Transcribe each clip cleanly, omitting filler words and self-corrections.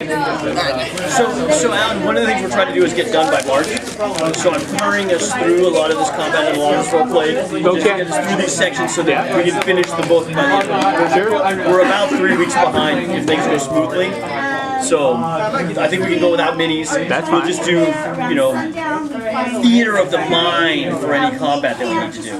So Alan, one of the things we're trying to do is get done by March. So I'm hurrying us through a lot of this combat and a lot of this roleplay. Just to get us through these sections so that we can finish the book by the end of the year. We're about 3 weeks behind if things go smoothly. So I think we can go without minis. We'll just do, you know, theater of the mind for any combat that we need to do.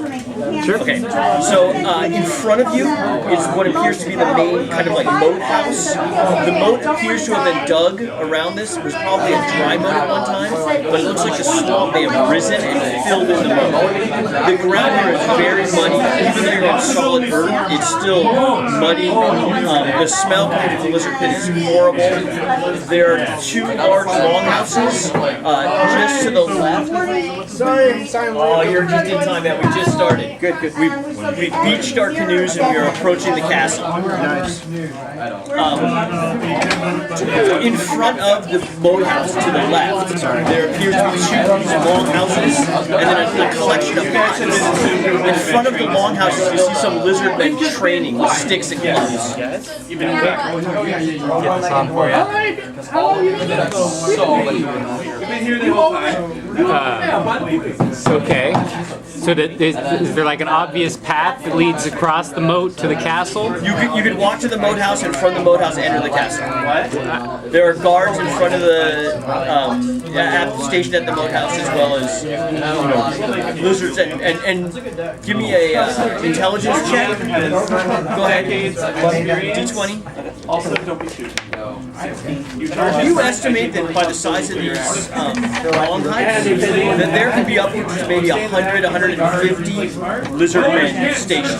Sure. Okay. So in front of you is what appears to be the main kind of like moat house. The moat appears to have been dug around this. It was probably a dry moat at one time, but it looks like the swamp may have risen and filled in the moat. The ground here is very muddy. Even though you're on solid earth, it's still muddy. The smell coming from the lizard pit is horrible. There are two large longhouses just to the left. Sorry. Oh, you're just in time, man. We just started. Good. We beached our canoes and we are approaching the castle. Nice. In front of the moat house to the left, there appears to be two of these long houses and then a collection of huts. In front of the long houses, you see some lizard men training with sticks and clubs. Get this on for you. We've been here the whole time. Okay. So is there like an obvious path that leads across the moat to the castle? You could walk to the moat house and from the moat house enter the castle. There are guards in front of the station at the moat house as well as lizards and give me a intelligence check. Go ahead. D20. Also, don't be shooting. You estimate that by the size of these long heights, that there could be upwards of maybe 100, 150 lizard men stationed.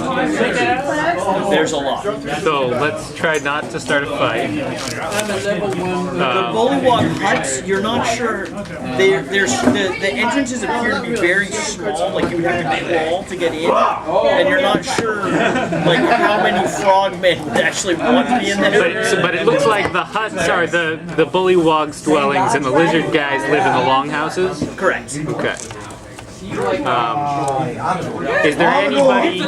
There's a lot. So let's try not to start a fight. The bullywog huts, you're not sure. The entrances appear to be very small, like you would have to crawl to get in, and you're not sure like how many frogmen would actually want to be in there. But it looks like the huts are the bullywog's dwellings and the lizard guys live in the longhouses? Correct. Okay. Is there anybody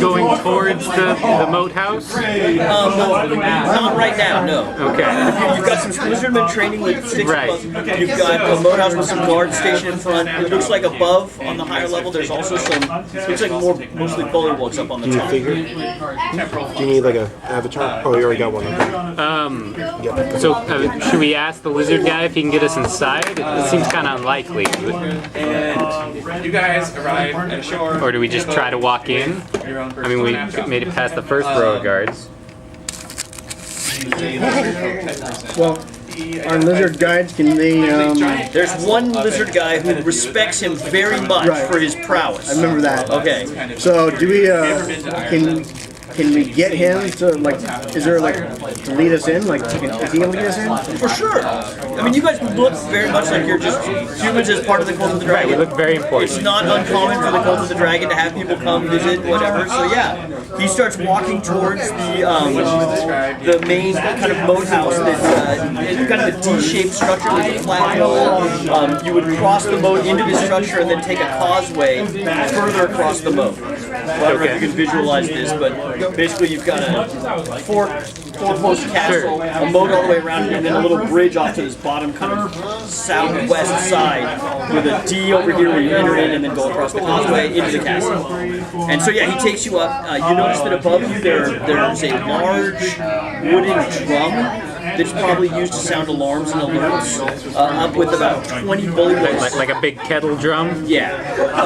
going towards the moat house? Not right now, no. Okay. You've got some lizardmen training with sticks above. You've got a moat house with some guards stationed in front. It looks like above, on the higher level, there's also some, looks like mostly bullywugs up on the top. Do you need like a avatar? Oh, you already got one. So should we ask the lizard guy if he can get us inside? It seems kind of unlikely. You guys arrive at shore. Or do we just try to walk in? I mean, we made it past the first row of guards. Well, our lizard guides, can they, There's one lizard guy who respects him very much for his prowess. I remember that. Okay. So, do we, can we get him to, like, is there, like, to lead us in? Like, is he going to lead us in? For sure. I mean, you guys look very much like you're just humans as part of the Cult of the Right, Dragon. we look very important. It's not uncommon for the Cult of the Dragon to have people come visit, whatever. So yeah, he starts walking towards the main kind of moat house that's kind of a D-shaped structure with a flagpole. You would cross the moat into this structure and then take a causeway further across the moat. So I don't know if you can visualize this, but basically you've got a four-post castle, a moat all the way around it, and then a little bridge off to this bottom kind of southwest side with a D over here where you enter in and then go across the causeway into the castle. And so yeah, he takes you up. You notice that above you there's a large wooden drum that's probably used to sound alarms and alerts, up with about 20 bullywugs. Like a big kettle drum? Yeah,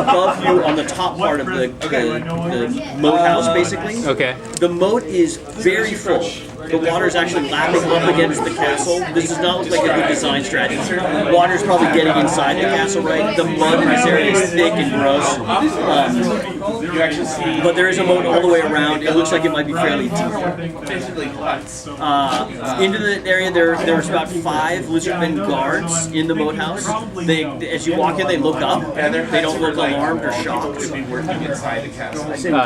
above you on the top part of the moat house, basically. Okay. The moat is very full. The water is actually lapping up against the castle. This does not look like a good design strategy. Water's probably getting inside the castle, right? The mud in this area is thick and gross. But there is a moat all the way around. It looks like it might be fairly deep. Into the area, there's about 5 lizardmen guards in the moat house. As you walk in, they look up. They don't look alarmed or shocked.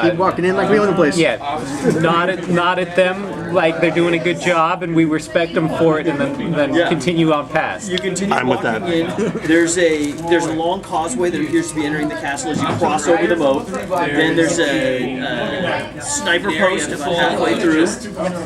keep walking in like we own the place. Yeah. Nod at them like they're they're doing a good job, and we respect them for it, and then Yeah. continue on past. You continue I'm with walking that. in. There's a long causeway that appears to be entering the castle as you cross over the moat. Then there's a sniper post about halfway through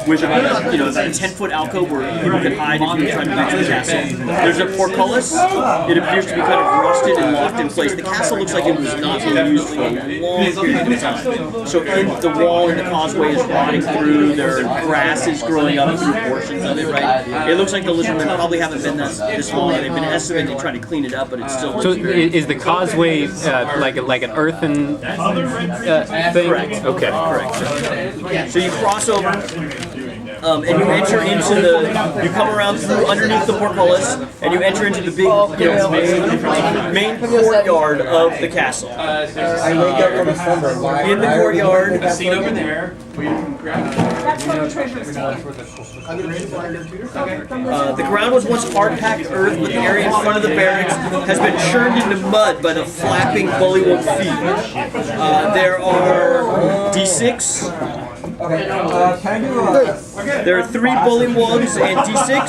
with about a 10-foot alcove where people can hide if you're trying to get to the castle. There's a portcullis. It appears to be kind of rusted and locked in place. The castle looks like it was not being used for a long period of time. So the wall and the causeway is rotting through. There are grass is growing up through portions of it. Right. It looks like the lizardmen probably haven't been this long. They've been estimating to try to clean it up, but it's still. So is the causeway like an earthen thing? Correct. Okay. Correct. So you cross over, and you enter into you come around through underneath the portcullis, and you enter into the big, main courtyard of the castle. In the courtyard, Seat over there. the ground was once hard-packed earth, but the area in front of the barracks has been churned into mud by the flapping bullywug feet. There are D6. There are 3 bullywugs and D6.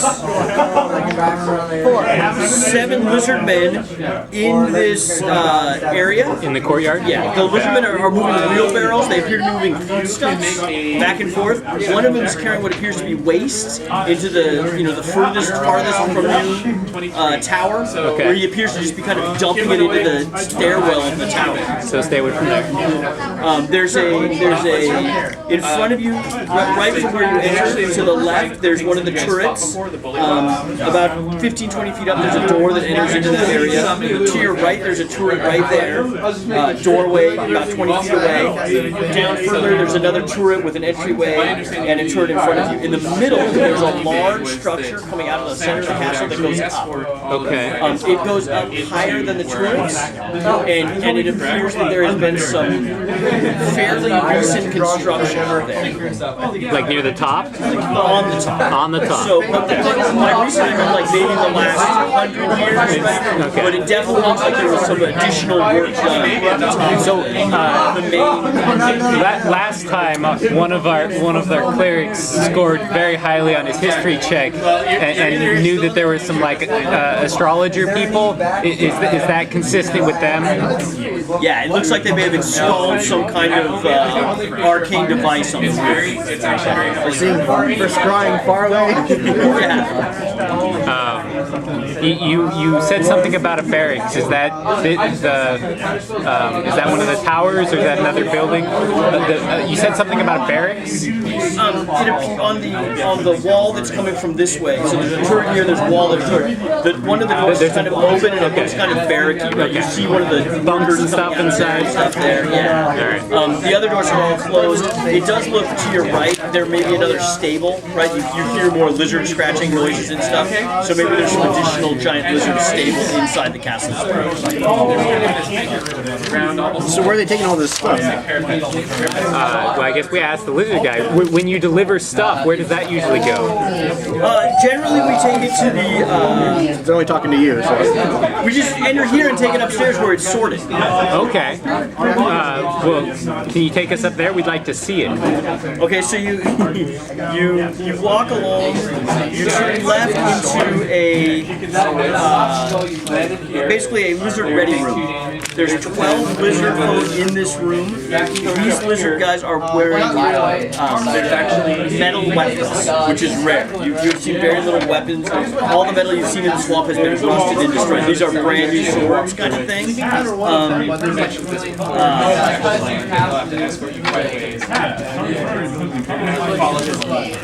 7 lizard men in this area. In the courtyard? Yeah, the lizardmen are moving wheelbarrows. They appear to be moving foodstuffs back and forth. One of them is carrying what appears to be waste into the farthest from you tower, where he appears to just be kind of dumping it into the stairwell of the tower. So stay away from there. There's a in front of you, right from where you enter, to the left, there's one of the turrets. About 15-20 feet up, there's a door that enters into that area. To your right, there's a turret right there. Doorway about 20 feet away. Down further, there's another turret with an entryway and a turret in front of you. In the middle, there's a large structure coming out of the center of the castle that goes up. Okay. It goes up higher than the turrets, and it appears that there has been some fairly recent construction there. Like near the top? On the top. On the top. So, but by recent, I meant like maybe the last 100 years, right? Okay. But it definitely looks like there was some additional work done at the top. So the main. last time, one of our clerics scored very highly on his history check, and knew that there were some astrologer people. Is that consistent with them? Yeah, it looks like they may have installed some kind of arcane device on the roof. It's actually very I see for scrying far away. You said something about a barracks. Is that is that one of the towers, or is that another building? You said something about a barracks. On the wall that's coming from this way. So there's a turret here. There's a wall. There's a turret. One of the doors is kind of open and it looks kind of barracky. Right? You see one of the Bunkers and stuff inside. Stuff there. Yeah. All right. The other doors are all closed. It does look to your right. There may be another stable. Right. You hear more lizard scratching noises and stuff. So maybe there's some additional giant lizard stable inside the castle. So where are they taking all this stuff? Well, I guess we asked the lizard guy. When you deliver stuff, where does that usually go? Generally, we take it to the. They're only talking to you. So. We just enter here and take it upstairs where it's sorted. Okay. Well, can you take us up there? We'd like to see it. Okay, so you walk along. You turn left into basically a lizard ready room. There's 12 lizard folk in this room. These lizard guys are wearing metal weapons, which is rare. You've seen very little weapons. All the metal you've seen in the swamp has been rusted and destroyed. These are brand new swords kind of thing.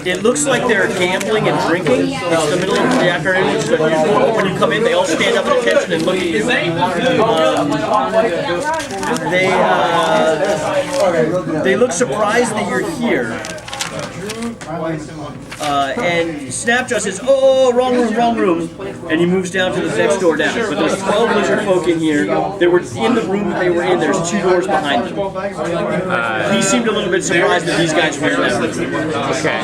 It looks like they're gambling and drinking. It's the middle of the afternoon. So when you come in, they all stand up at attention and look at you. They look surprised that you're here. And Snapjaw says, "Oh, wrong room," and he moves down to the next door down. But there's 12 lizard folk in here. They were in the room that they were in. There's 2 doors behind them. He seemed a little bit surprised that these guys were in that room. Okay.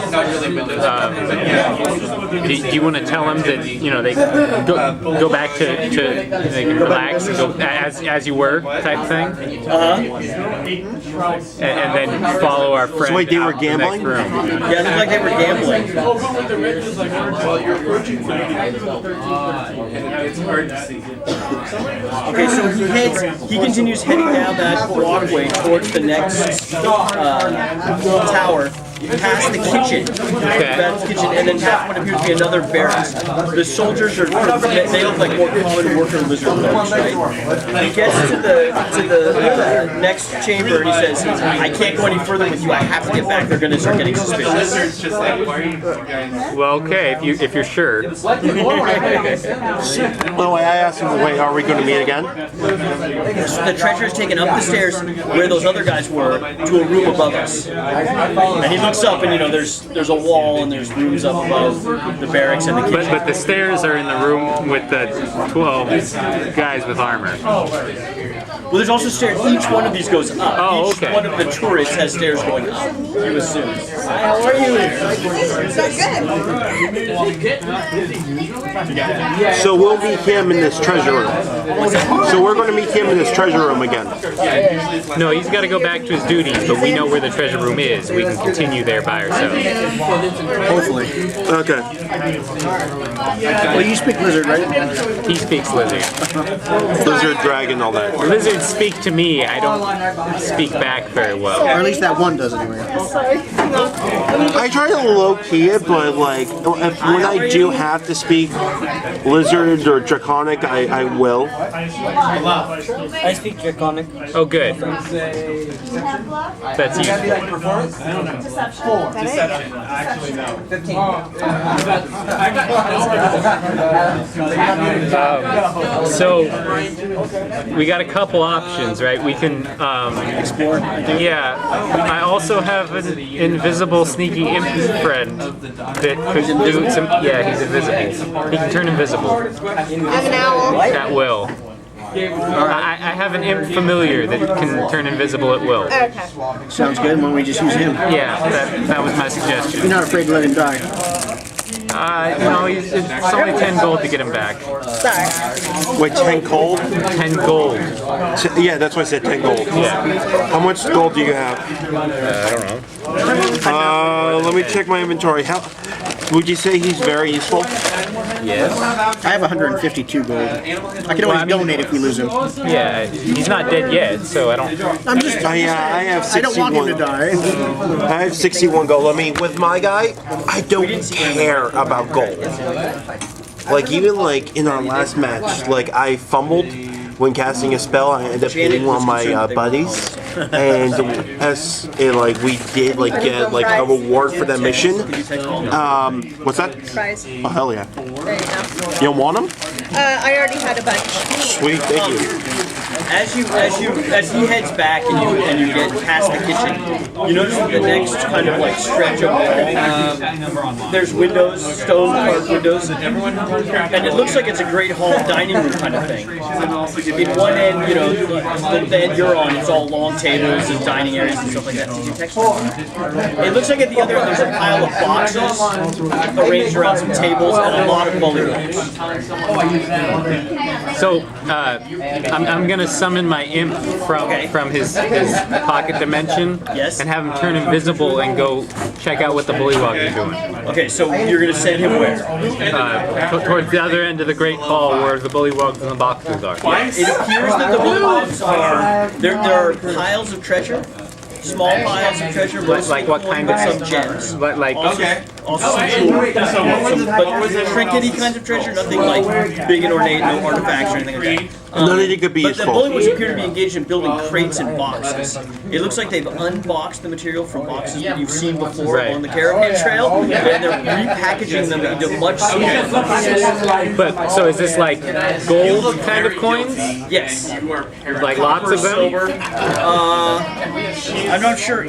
Do you want to tell them that they go back to they can relax and go as you were type thing? And then follow our friend. So wait, they were out the next gambling? room. Yeah, it looked like they were gambling. Well, you're approaching 13, it's hard to see. Okay, so he continues heading down that walkway towards the next tower, past the kitchen, past the kitchen, and then past what appears to be another barracks. The soldiers are, they look like more common worker lizard folks, right? He gets to the next chamber and he says, "I can't go any further with you, I have to get back, they're going to start getting suspicious." Lizard's just like, why are you guys? Well, okay, if you're sure. Well, I asked him, wait, are we going to meet again? So the treasure's taken up the stairs where those other guys were to a room above us. And he looks up and there's a wall and there's rooms up above the barracks and the kitchen. But the stairs are in the room with the 12 guys with armor. Well, there's also stairs. Each one of these goes up. Oh, Each okay. one of the turrets has stairs going up. You assume. How are you? So we'll meet him in this treasure room. So we're going to meet him in this treasure room again. No, he's got to go back to his duties, but we know where the treasure room is. We can continue there by ourselves. Hopefully. Okay. Well, you speak lizard, right? He speaks lizard. Lizard, dragon, all that. Lizards speak to me. I don't speak back very well. Or at least that one does anyway. I try to low-key it, but like, when I do have to speak lizard or draconic, I will. I speak Draconic. Oh, good. That's useful. Deception. Actually, no. 15. So we got a couple options, right? We can explore. Yeah. I also have an invisible, sneaky imp friend that could do some. Yeah, he's invisible. He can turn invisible I'm an owl. at will. I have an imp familiar that can turn invisible at will. Okay. Sounds good. Why don't we just use him? Yeah, that was my You're suggestion. not afraid to let him die. It's only 10 gold to get him back. Sorry. Wait, 10 gold? 10 gold. Yeah, that's why I said 10 gold. Yeah. How much gold do you have? I don't know. Let me check my inventory. How would you say he's very useful? Yes. I have 152 gold. I can always donate if we lose him. Yeah, he's not dead yet, so I don't. I'm just. I have I don't want him 61. to die. I have 61 gold. I mean, with my guy, I don't care about gold. Like, even like in our last match, like I fumbled when casting a spell. I ended up hitting one of my buddies, and like we did like get like a reward for that mission. What's that? Prize. Oh hell yeah! There you go. You don't want them? I already had a bunch. Sweet, thank you. As he heads back and you get past the kitchen, you notice that the next kind of like stretch of wall, there's windows, stone carved windows, and it looks like it's a great hall dining room kind of thing. In one end, the end you're on, it's all long tables and dining areas and stuff like that. It looks like at the other end there's a pile of boxes arranged around some tables and a lot of bullywugs. So I'm gonna summon my imp from his pocket dimension, Yes. and have him turn invisible and go check out what the bullywugs are doing. Okay, so you're gonna send him where? Towards the other end of the Great Hall where the bullywugs and the boxes are. It appears that the bullywugs are there are piles of treasure. Small piles of treasure, Like what kind of some gems. Like Also some jewelry, but trinkety kinds of treasure, nothing like big and ornate, no artifacts or anything like that. None of it could be But the useful. bullywugs appear to be engaged in building crates and boxes. It looks like they've unboxed the material from boxes that you've seen before Right. on the caravan trail, and they're repackaging them into much smaller boxes. But so is this like gold kind of coins? Yes. Like lots of them? Silver. I'm not sure.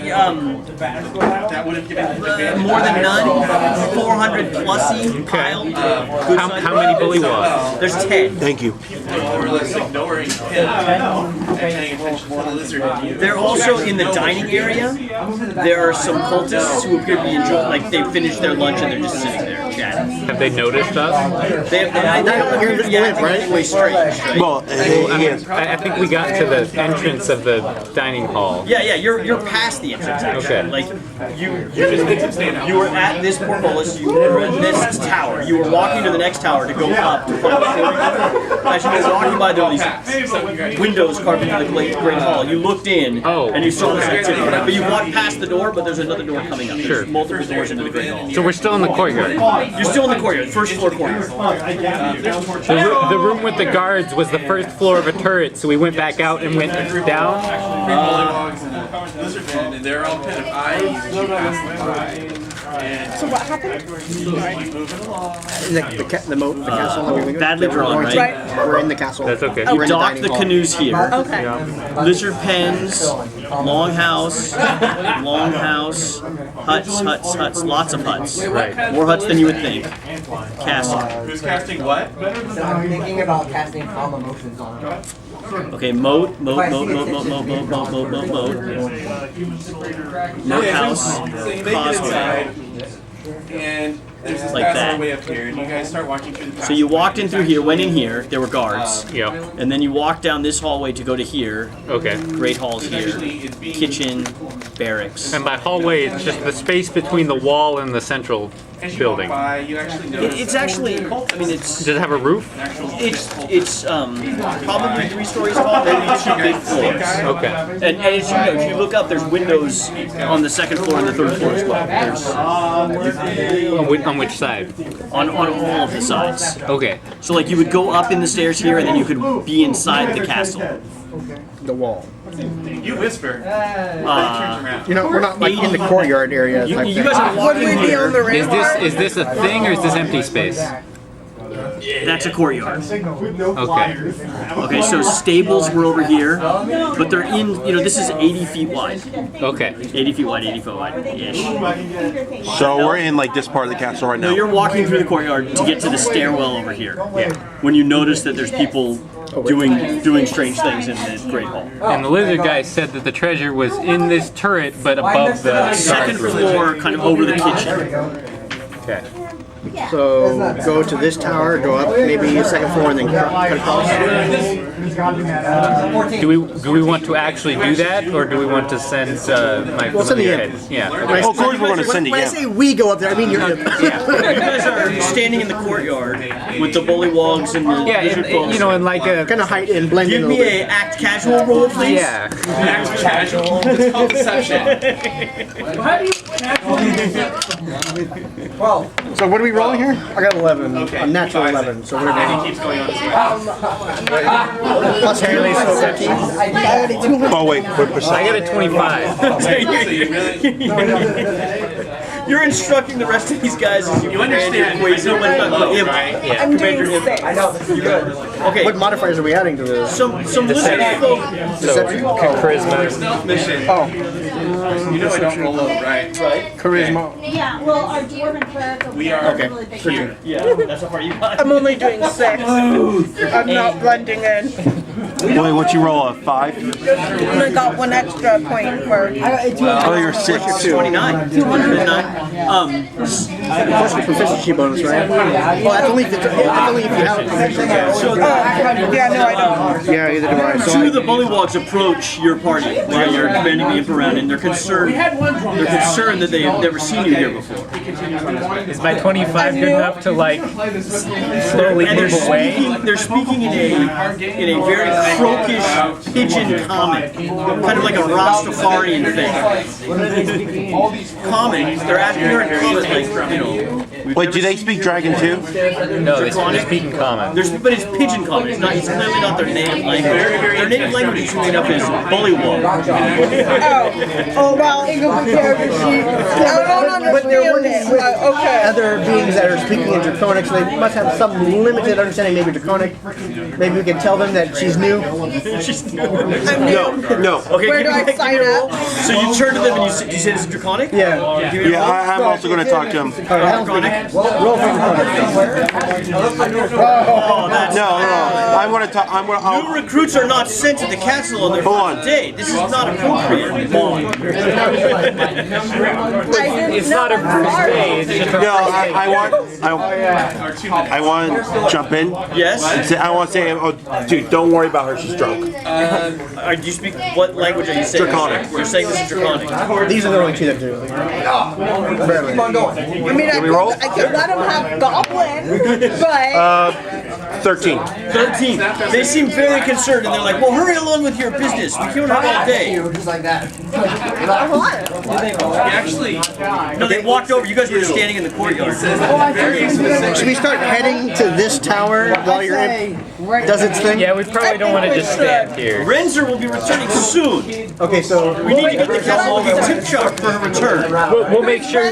More than none. 400 plusy pile. Good size. How many bully walls? There's 10. Thank you. More or less ignoring him and paying attention to the lizard in you. They're also in the dining area. There are some cultists who appear to be enjoying, like they finished their lunch and they're just sitting there chatting. Have they noticed us? They don't appear to be acting anyway strange. Right? Well, yes. I think we got to the entrance of the dining hall. Yeah, you're past the entrance actually. Okay. Like you were at this portcullis, you were at this tower. You were walking to the next tower to go up to find the corridor. As you were walking by, there were these windows carved into the great hall. You looked in and you saw this activity. But you walked past the door, but there's another door coming up. Sure. There's multiple doors into the great hall. So we're still in the courtyard. You're still in the courtyard, first floor courtyard. The room with the guards was the first floor of a turret, so we went back out and went down. And they're all kind of eyeing you as you pass them by. So what happened? The castle that we went Badly drawn, going to. right? We're in the castle. That's okay. We're You in docked dining the hall. canoes here. Okay. Lizard pens, longhouse, huts, lots of huts. Right. More huts than you would think. Castle. Who's casting what? I'm thinking about casting calm emotions on him. Okay, moat. Moat house, So you make it causeway. inside, and there's this Like passage that. way up here, and you guys start walking through the passage. So you walked in through here, went in here, there were guards. Yeah. And then you walked down this hallway to go to here. Okay. Great halls here. Actually, it's being Kitchen, barracks. And by hallway, it's just the space between the wall and the central as you walk building. by, you actually notice It's actually, I mean, it's Does it have a roof? it's probably 3 stories tall, maybe 2 big floors. Okay. And as you know, if you look up, there's windows on the 2nd floor and the 3rd floor as well. There's On which side? on all of the sides. Okay. So like you would go up in the stairs here, and then you could be inside the castle. The wall. You whisper. Turns around. You know, we're not like in the courtyard area type You thing. guys are Would walking we be on the here. ramp? Is this a thing or is this empty space? That's a courtyard. Okay. Okay, so stables were over here, but they're in. You know, this is 80 feet wide. Okay. 80 feet wide, 80 foot wide ish. So we're in like this part of the castle right So now. you're walking through the courtyard to get to the stairwell over here. Yeah. When you notice that there's people doing strange things in the Great Hall. And the lizard guy said that the treasure was in this turret, but above the guard 2nd room. floor, kind of over the kitchen. Okay. So go to this tower, go up maybe 2nd floor, and then cut across. Do we want to actually do that, or do we want to send my Well, send familiar the head? Yeah. Oh, of course we're going to send it. When I Yeah. say we go up there, I mean you're. You guys are standing in the courtyard with the bullywogs and the Yeah, lizard folks. you know, in like a Kind of hide and blend in Give a me little bit. a act casual roll, please. yeah. Act casual. It's called deception. So what are we rolling here? I got 11. Okay. A natural 11. So what And are he keeps going on his way. we? Plus Haley, so 13. Oh wait, what I percent? got a 25. So you really, You're instructing the rest of these guys as you understand. Wait, so Low, him. right? Yeah. I'm Commander doing him. 6. Okay, What modifiers are we adding to this? some lizard folk. So charisma. Stealth mission. Oh, You know I don't roll low, right? charisma. Yeah, well, our dwarven cleric We are Okay. here. Yeah, that's how far you got. I'm only doing 6. I'm not blending in. Wait, what you roll, a 5? And I got 1 extra point for. Oh, you're 6. 29. 29. Plus the proficiency bonus, right? Well, that's only if you have it. So Yeah, no, I don't. Yeah, either do I. So two of the bullywogs approach your party while you're commanding the imp around, and they're concerned. They're concerned that they've never seen you here before. Is my 25 good enough to like slowly And move away? they're speaking in a very croakish pigeon comic, kind of like a Rastafarian thing. Comic. They're asking her in comic, like, you know, Wait, do they speak dragon too? No, they speak in common. But it's pigeon common. It's clearly not their native language. Their native language is made up is bullywug. Oh, well, I don't understand it. Okay. Other beings that are speaking in Draconic, so they must have some limited understanding, maybe Draconic. Maybe we can tell them that she's new. No. Okay, Where do I sign up? So you turn to them and you say this is Draconic? Yeah. Yeah, I'm also going to talk to him. Draconic? Roll for Draconic. Oh, that's No. I'm going to talk. New recruits are not sent to the castle on their Hold first on. day. This is not appropriate. It's not a first day. It's just a No, I want to jump in. Yes? I want to say, oh, dude, don't worry about her. She's drunk. Do you speak, what language are you saying? Draconic. You're saying this is Draconic. These are the only two that do. Barely. I mean, Can we roll? I could let him have Goblin, but 13. 13. They seem very concerned and they're like, well, hurry along with your business. We can't have all day. Just like that. No, they walked over. You guys were just standing in the courtyard. Should we start heading to this tower while your imp does its thing? Yeah, we probably don't want to just stand here. Renzer will be returning soon. Okay, so We need to get the castle on the tip jar for her return. We'll make sure.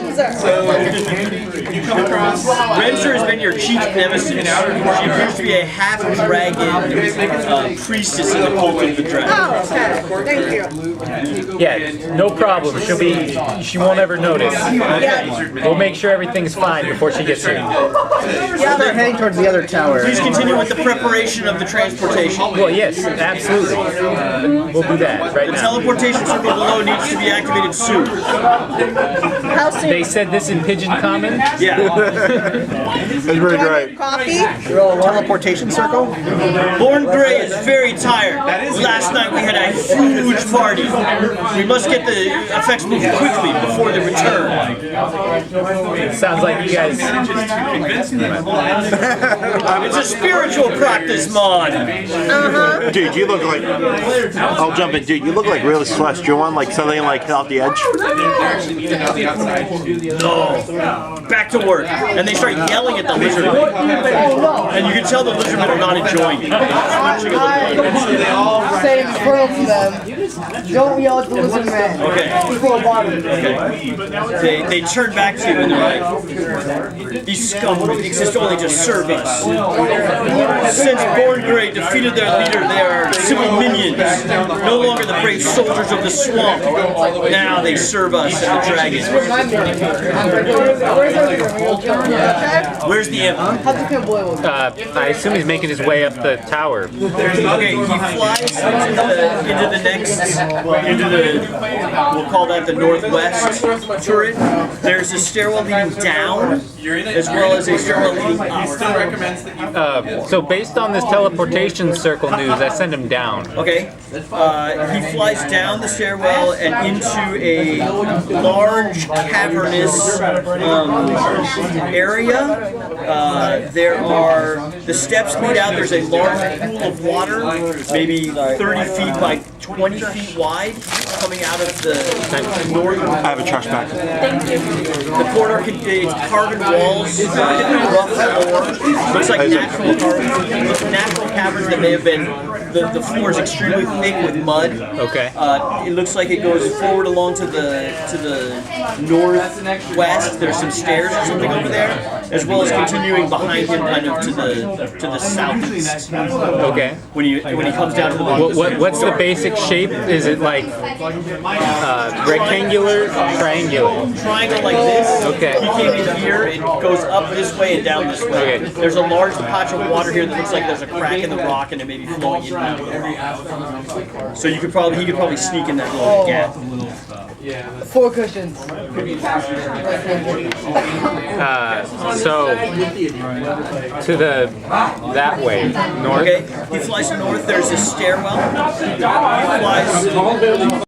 Renzer has been your chief nemesis. She appears to be a half-dragon priestess in the cult of the dragon. oh, okay. Thank you. Yeah, no problem. She won't ever notice. Yeah. We'll make sure everything's fine before she gets here. they're heading towards the other tower. Please continue with the preparation of the transportation. Well, yes, absolutely. We'll do that right The now. teleportation circle below needs to be activated soon. How soon? They said this in Pigeon Common. Yeah. That's pretty great. Coffee? Teleportation circle? Born Grey is very tired. Last night we had a huge party. We must get the effects moving quickly before the return. Sounds like you guys. It's a spiritual practice mod. Dude, you look like. I'll jump in. Dude, you look like really stressed. Do you want like something like off the edge? No. Back to work. And they start yelling at the lizardmen. And you can tell the lizardmen are not enjoying it. Say in front of them. Don't yell at the lizard man. Okay. People about it. They turn back to you and they're like, these scum exist only to serve us. Since Born Grey defeated their leader, they are civil minions, no longer the brave soldiers of the swamp. Now they serve us and the dragons. Where's the imp? I assume he's making his way up the tower. Okay, he flies into the next, we'll call that the northwest turret. There's a stairwell leading down, as well as a stairwell leading up. So based on this teleportation circle news, I send him down. Okay, he flies down the stairwell and into a large cavernous area. There are, the steps lead out, there's a large pool of water, maybe 30 feet by 20 feet wide, coming out of the north. I have a trash bag. The corridor contains carved walls, rough floor. Looks like natural caverns that may have been. The floor is extremely thick with mud. Okay. It looks like it goes forward along to the northwest. There's some stairs or something over there, as well as continuing behind him, kind of to the southeast. Okay. When he comes down to the bottom. What's the basic shape? Is it like rectangular, triangular? Triangle like this. Okay. He came in here. It goes up this way and down this way. Okay. There's a large patch of water here that looks like there's a crack in the rock and it may be flowing in and out of the rock. So he could probably sneak in that little gap. 4 cushions. So to that way, north. Okay, he flies north. There's a stairwell. He flies